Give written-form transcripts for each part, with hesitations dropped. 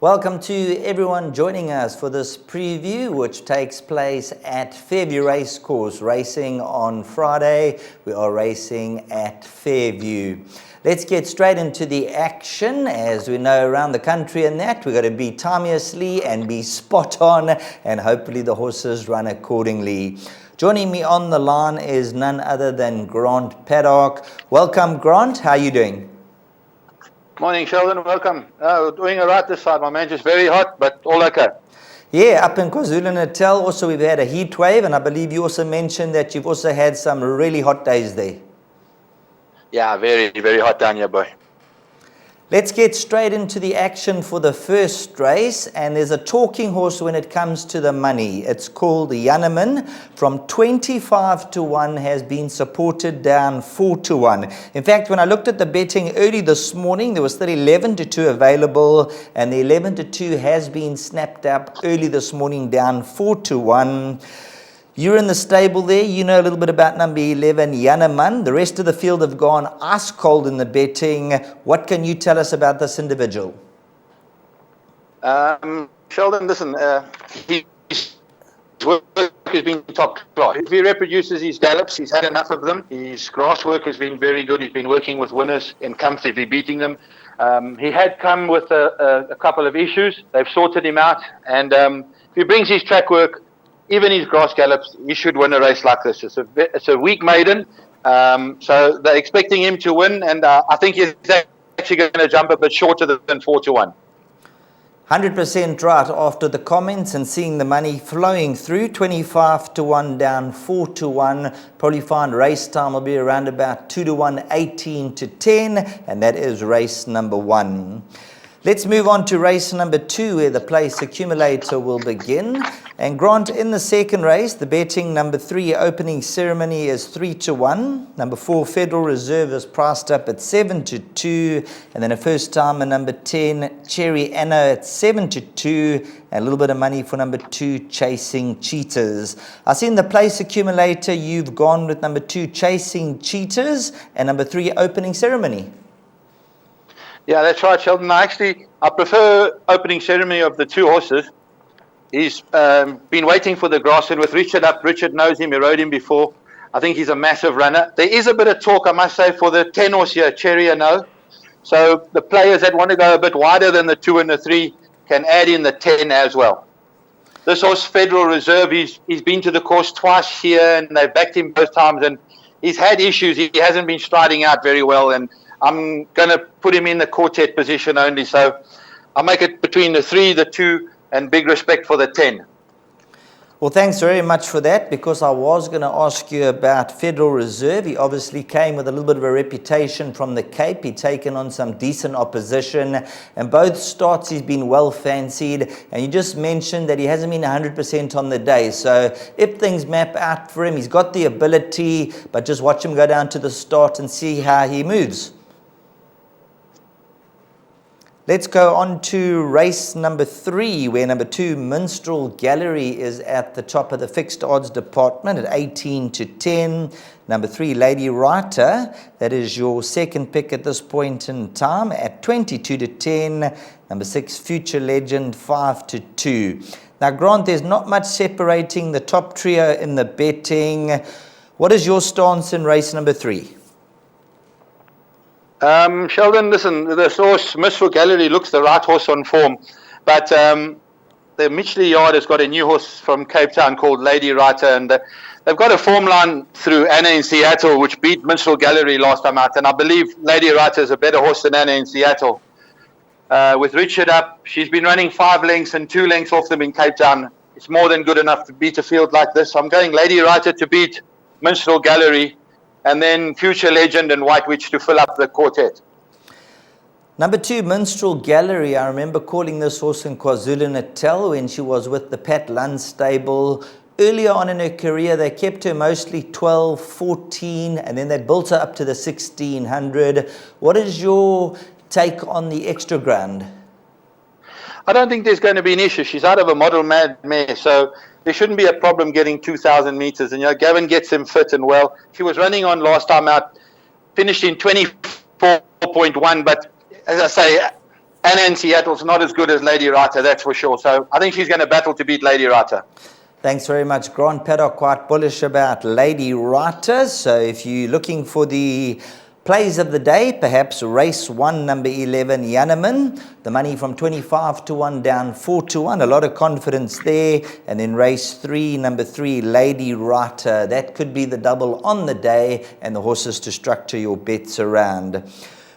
Welcome to everyone joining us for this preview, which takes place at Fairview Racecourse. Racing on Friday, we are racing at Fairview. Let's get straight into the action. As we know around the country and that, we've got to be timeously and be spot on, and hopefully the horses run accordingly. Joining me on the line is none other than Grant Paddock. Welcome, Grant. How are you doing? Morning, Sheldon. Welcome. Doing all right this side, my man. Just very hot, but all okay. Yeah, up in KwaZulu-Natal also we've had a heat wave, and I believe you also mentioned that you've also had some really hot days there. Yeah, very, very hot down here, boy. Let's get straight into the action for the first race, and there's a talking horse when it comes to the money. It's called the Yaneman. From 25 to 1 has been supported down 4 to 1. In fact, when I looked at the betting early this morning, there was still 11 to 2 available, and the 11 to 2 has been snapped up early this morning down 4 to 1. You're in the stable there. You know a little bit about number 11, Yaneman. The rest of the field have gone ice cold in the betting. What can you tell us about this individual? Sheldon, listen, his work has been top class. If he reproduces his gallops, he's had enough of them. His grass work has been very good. He's been working with winners and comfortably beating them. He had come with a couple of issues. They've sorted him out. And if he brings his track work, even his grass gallops, he should win a race like this. It's a weak maiden, so they're expecting him to win, and I think he's actually going to jump a bit shorter than 4 to 1. 100% right after the comments and seeing the money flowing through. 25 to 1 down 4 to 1. Probably find race time will be around about 2 to 1, 18 to 10, and that is race number 1. Let's move on to race number 2, where the place accumulator will begin. And Grant, in the second race, the betting number 3 opening ceremony is 3 to 1. Number 4 Federal Reserve is priced up at 7 to 2. And then a first timer, number 10 Cherry Anna at 7 to 2. And a little bit of money for number 2 Chasing Cheetahs. I see in the place accumulator you've gone with number 2 Chasing Cheetahs and number 3 opening ceremony. Yeah, that's right, Sheldon. I prefer opening ceremony of the 2 horses. He's been waiting for the grass, and with Richard up, Richard knows him, he rode him before. I think he's a massive runner. There is a bit of talk, I must say, for the 10 horse here, Cherry and No. So the players that want to go a bit wider than the 2 and the 3 can add in the 10 as well. This horse, Federal Reserve, he's been to the course twice here, and they've backed him both times, and he's had issues. He hasn't been striding out very well, and I'm going to put him in the quartet position only. So I'll make it between the 3, the 2, and big respect for the 10. Well, thanks very much for that, because I was going to ask you about Federal Reserve. He obviously came with a little bit of a reputation from the Cape. He'd taken on some decent opposition, and both starts he's been well fancied. And you just mentioned that he hasn't been 100% on the day. So if things map out for him, he's got the ability, but just watch him go down to the start and see how he moves. Let's go on to race number 3, where number 2, Minstrel Gallery, is at the top of the fixed odds department at 18 to 10. Number 3, Lady Writer, that is your second pick at this point in time, at 22 to 10. Number 6, Future Legend, 5 to 2. Now, Grant, there's not much separating the top trio in the betting. What is your stance in race number 3? Sheldon, listen, the horse, Minstrel Gallery, looks the right horse on form. But the Mitchley Yard has got a new horse from Cape Town called Lady Writer, and they've got a form line through Anna in Seattle, which beat Minstrel Gallery last time out. And I believe Lady Writer is a better horse than Anna in Seattle. With Richard up, she's been running 5 lengths and 2 lengths off them in Cape Town. It's more than good enough to beat a field like this. I'm going Lady Writer to beat Minstrel Gallery, and then Future Legend and White Witch to fill up the quartet. Number 2, Minstrel Gallery. I remember calling this horse in KwaZulu-Natal when she was with the Pat Lund stable. Earlier on in her career, they kept her mostly 12, 14, and then they built her up to the 1600. What is your take on the extra ground? I don't think there's going to be an issue. She's out of a model mad mare, so there shouldn't be a problem getting 2,000 meters. And, Gavin gets him fit and well. She was running on last time out, finished in 24.1, but as I say, Anna in Seattle's not as good as Lady Rata, that's for sure. So I think she's going to battle to beat Lady Rata. Thanks very much, Grant Paddock. Quite bullish about Lady Rata. So if you're looking for the plays of the day, perhaps race 1, number 11, Yanneman. The money from 25 to 1 down 4 to 1. A lot of confidence there. And then race 3, number 3, Lady Rata. That could be the double on the day and the horses to structure your bets around.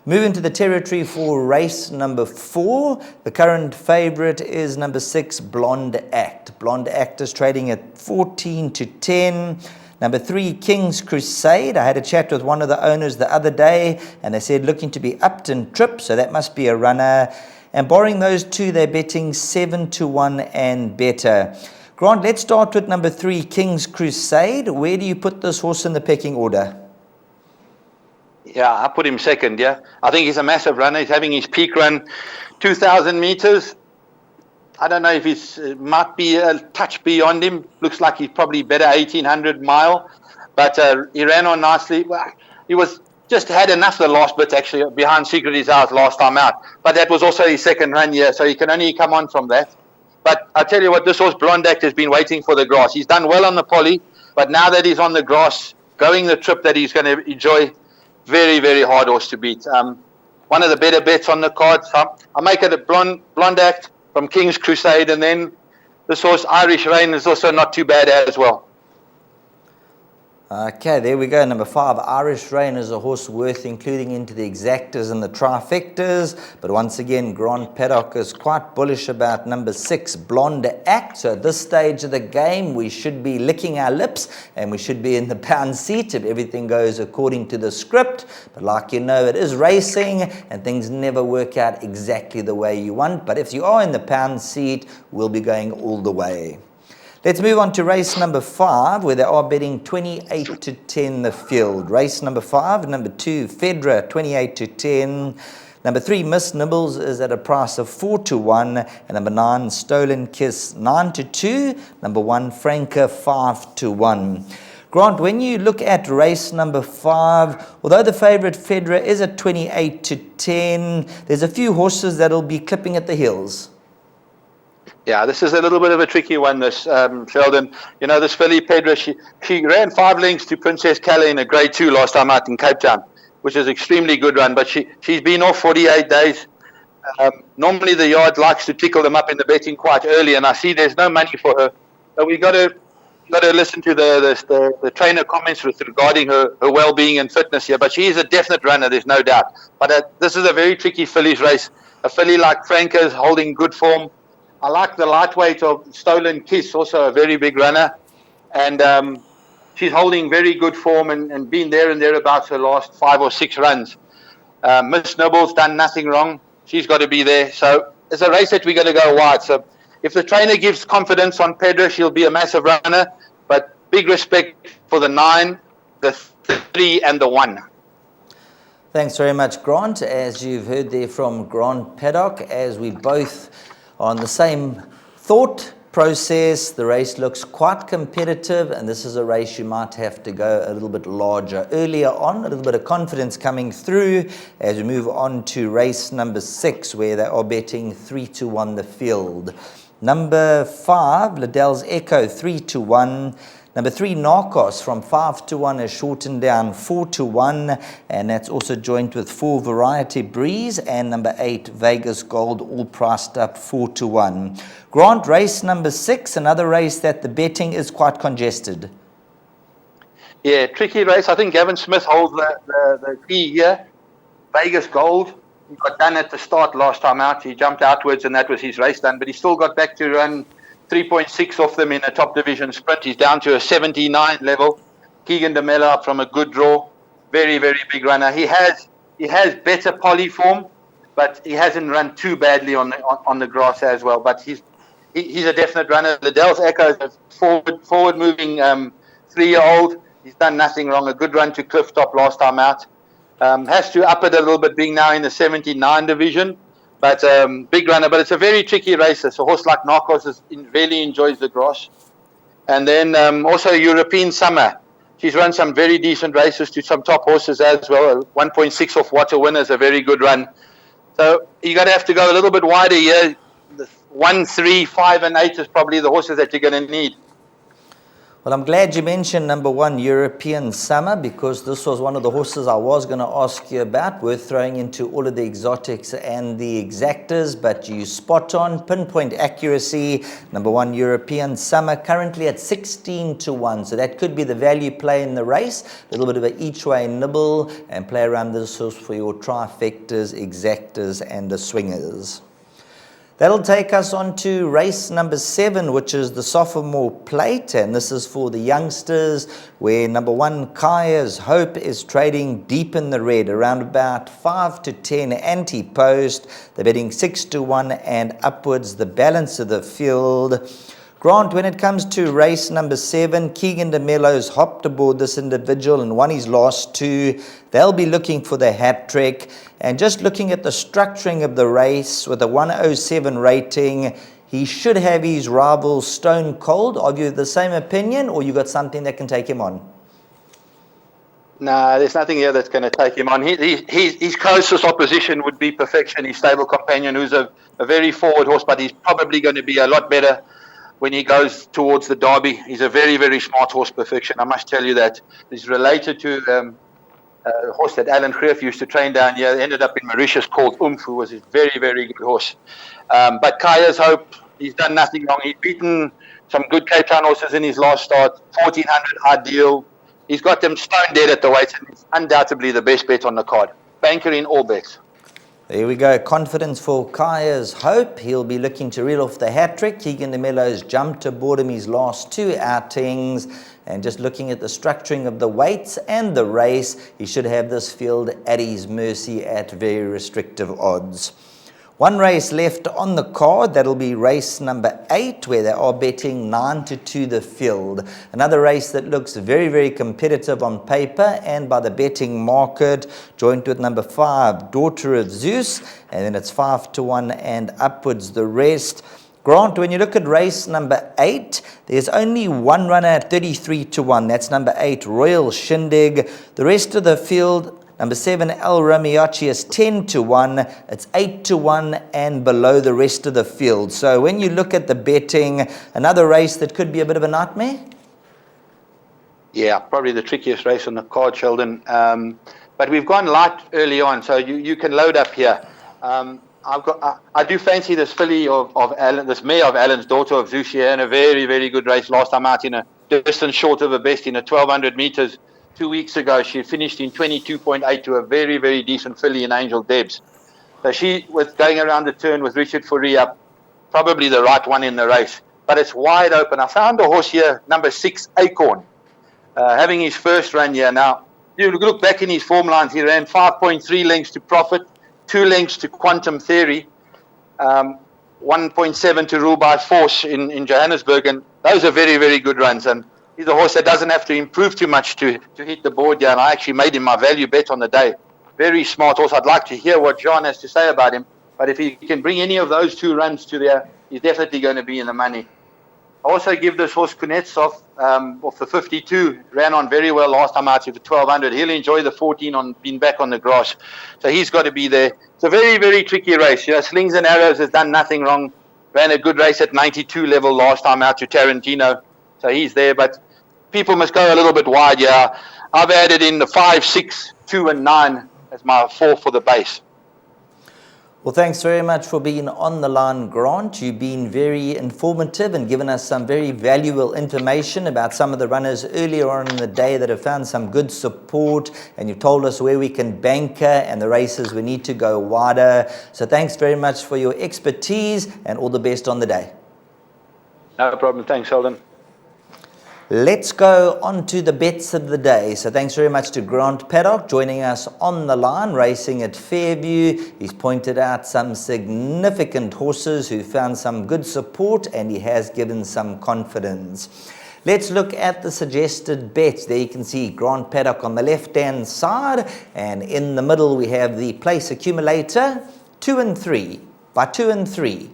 Moving to the territory for race number 4, the current favourite is number 6, Blonde Act. Blonde Act is trading at 14 to 10. Number 3, King's Crusade. I had a chat with one of the owners the other day, and they said looking to be Upton Trip, so that must be a runner. And barring those two, they're betting 7 to 1 and better. Grant, let's start with number 3, King's Crusade. Where do you put this horse in the pecking order? Yeah, I put him second, yeah. I think he's a massive runner. He's having his peak run, 2,000 meters. I don't know if he's might be a touch beyond him. Looks like he's probably better 1,800 mile. But he ran on nicely. Well, he was just had enough the last bit, actually, behind Secret Desires last time out. But that was also his second run year, so he can only come on from that. But I tell you what, this horse, Blonde Act, has been waiting for the grass. He's done well on the poly, but now that he's on the grass, going the trip that he's going to enjoy, very, very hard horse to beat. One of the better bets on the card. So I'll make it a Blonde Act from King's Crusade, and then this horse, Irish Rain, is also not too bad as well. Okay, there we go. Number 5, Irish Rain, is a horse worth including into the exactas and the trifectas. But once again, Grant Paddock is quite bullish about number 6, Blonde Act. So at this stage of the game, we should be licking our lips and we should be in the pound seat if everything goes according to the script. But like you know, it is racing and things never work out exactly the way you want. But if you are in the pound seat, we'll be going all the way. Let's move on to race number 5, where they are betting 28 to 10 the field. Race number 5, number 2, Fedra, 28 to 10. Number 3, Miss Nibbles, is at a price of 4 to 1. And number 9, Stolen Kiss, 9 to 2. Number 1, Franca, 5 to 1. Grant, when you look at race number 5, although the favourite Fedra is at 28 to 10, there's a few horses that'll be clipping at the heels. Yeah, this is a little bit of a tricky one, this, Sheldon. You know, this filly, Pedra, she ran 5 lengths to Princess Calais in a grade 2 last time out in Cape Town, which is extremely good run, but she's been off 48 days. Normally the yard likes to tickle them up in the betting quite early, and I see there's no money for her. So we got to listen to the trainer comments regarding her well-being and fitness here, but she is a definite runner, there's no doubt. But this is a very tricky fillies race. A filly like Franca is holding good form. I like the lightweight of Stolen Kiss, also a very big runner. And she's holding very good form and been there and thereabouts her last 5 or 6 runs. Miss Nibbles done nothing wrong. She's got to be there. So it's a race that we're going to go wide. So if the trainer gives confidence on Pedro, she'll be a massive runner. But big respect for the 9, the 3 and the 1. Thanks very much, Grant. As you've heard there from Grant Paddock, as we both on the same thought process, the race looks quite competitive, and this is a race you might have to go a little bit larger earlier on, a little bit of confidence coming through as we move on to race number 6, where they are betting 3 to 1 the field. Number 5, Liddell's Echo, 3 to 1. Number 3, Narcos, from 5 to 1 is shortened down 4 to 1, and that's also joined with 4, Variety Breeze, and number 8, Vegas Gold, all priced up 4 to 1. Grant, race number 6, another race that the betting is quite congested. Yeah, tricky race. I think Gavin Smith holds the key here. Vegas Gold, he got done at the start last time out. He jumped outwards, and that was his race done, but he still got back to run 3.6 off them in a top division sprint. He's down to a 79 level. Keegan DeMella up from a good draw. Very, very big runner. He has better poly form, but he hasn't run too badly on the grass as well. But he's a definite runner. Liddell's Echo is a forward moving 3-year-old. He's done nothing wrong. A good run to cliff top last time out. Has to up it a little bit, being now in the 79 division. But big runner, but it's a very tricky race. So a horse like Narcos really enjoys the grass. And then also European Summer. She's run some very decent races to some top horses as well. 1.6 off Water Winner is a very good run. So you're going to have to go a little bit wider here. The 1, 3, 5, and 8 is probably the horses that you're going to need. Well, I'm glad you mentioned number 1, European Summer, because this was one of the horses I was going to ask you about, worth throwing into all of the exotics and the exactas, but you spot on, pinpoint accuracy. Number 1, European Summer, currently at 16 to 1, so that could be the value play in the race. A little bit of an each way nibble and play around this horse for your trifectas, exactas, and the swingers. That'll take us on to race number 7, which is the Sophomore Plate, and this is for the youngsters, where number 1, Kaya's Hope, is trading deep in the red, around about 5 to 10 anti-post. They're betting 6 to 1 and upwards, the balance of the field. Grant, when it comes to race number 7, Keegan de Mello's hopped aboard this individual and won his last 2. They'll be looking for the hat trick. And just looking at the structuring of the race with a 107 rating, he should have his rival stone cold. Are you the same opinion, or you got something that can take him on? No, there's nothing here that's going to take him on. His closest opposition would be Perfection, his stable companion, who's a very forward horse, but he's probably going to be a lot better when he goes towards the Derby. He's a very, very smart horse, Perfection. I must tell you that. He's related to a horse that Alan Greef used to train down here. He ended up in Mauritius called who was a very, very good horse. But Kaya's Hope, he's done nothing wrong. He's beaten some good Cape Town horses in his last start. 1400 ideal. He's got them stone dead at the weights, and he's undoubtedly the best bet on the card. Banker in all bets. There we go. Confidence for Kaya's Hope. He'll be looking to reel off the hat trick. Keegan de Mello's jumped aboard him his last 2 outings. And just looking at the structuring of the weights and the race, he should have this field at his mercy at very restrictive odds. One race left on the card, that'll be race number 8, where they are betting 9 to 2 the field. Another race that looks very, very competitive on paper and by the betting market, joint with number 5, Daughter of Zeus, and then it's 5 to 1 and upwards the rest. Grant, when you look at race number 8, there's only one runner at 33 to 1. That's number 8, Royal Shindig. The rest of the field, number 7, El Ramiachi, is 10 to 1. It's 8 to 1 and below the rest of the field. So when you look at the betting, another race that could be a bit of a nightmare? Yeah, probably the trickiest race on the card, Sheldon. But we've gone light early on, so you can load up here. I do fancy this filly of Alan, this mare of Alan's, Daughter of Zeus, here, in a very, very good race. Last time out in a distance short of a best in a 1200 meters 2 weeks ago. She finished in 22.8 to a very, very decent filly in Angel Debs. So she was going around the turn with Richard Fourie up, probably the right one in the race. But it's wide open. I found a horse here, number 6, Acorn, having his first run here. Now, you look back in his form lines, he ran 5.3 lengths to Profit, 2 lengths to Quantum Theory, 1.7 to Rule by Force in Johannesburg, and those are very, very good runs. And he's a horse that doesn't have to improve too much to hit the board here, and I actually made him my value bet on the day. Very smart horse. I'd like to hear what John has to say about him, but if he can bring any of those 2 runs to there, he's definitely going to be in the money. I also give this horse Kunetsov off the 52, ran on very well last time out to the 1200. He'll enjoy the 14 on being back on the grass, so he's got to be there. It's a very, very tricky race. You know, Slings and Arrows has done nothing wrong. Ran a good race at 92 level last time out to Tarantino, so he's there. But people must go a little bit wide. Yeah, I've added in the 5, 6, 2, and 9 as my 4 for the base. Well, thanks very much for being on the line, Grant. You've been very informative and given us some very valuable information about some of the runners earlier on in the day that have found some good support, and you've told us where we can banker and the races we need to go wider. So thanks very much for your expertise and all the best on the day. No problem. Thanks, Sheldon. Let's go on to the bets of the day. So thanks very much to Grant Paddock joining us on the line, racing at Fairview. He's pointed out some significant horses who found some good support, and he has given some confidence. Let's look at the suggested bets. There you can see Grant Paddock on the left-hand side, and in the middle we have the place accumulator, 2 and 3, by 2 and 3,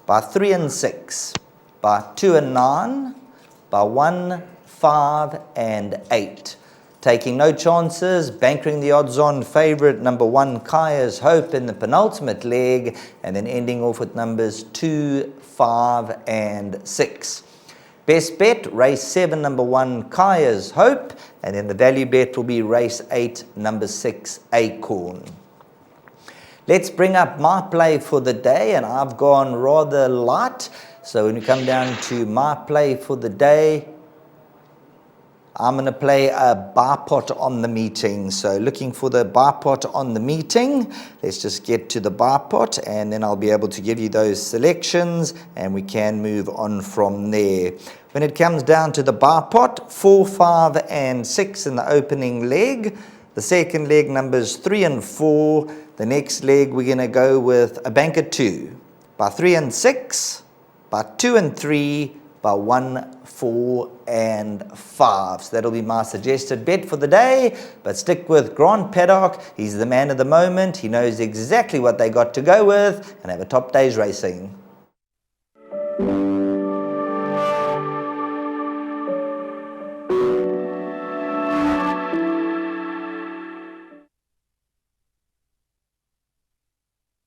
by 3 and 6, by 2 and 9, by 1, 5, and 8. Taking no chances, bankering the odds-on favourite number 1, Kaya's Hope, in the penultimate leg, and then ending off with numbers 2, 5, and 6. Best bet, race 7, number 1, Kaya's Hope, and then the value bet will be race 8, number 6, Acorn. Let's bring up my play for the day, and I've gone rather light. So when we come down to my play for the day, I'm going to play a bar pot on the meeting. So looking for the bar pot on the meeting. Let's just get to the bar pot, and then I'll be able to give you those selections, and we can move on from there. When it comes down to the bar pot, 4, 5, and 6 in the opening leg. The second leg, numbers 3 and 4. The next leg, we're going to go with a banker 2, by 3 and 6, by 2 and 3, by 1, 4, and 5. So that'll be my suggested bet for the day. But stick with Grant Paddock. He's the man of the moment. He knows exactly what they got to go with, and have a top day's racing.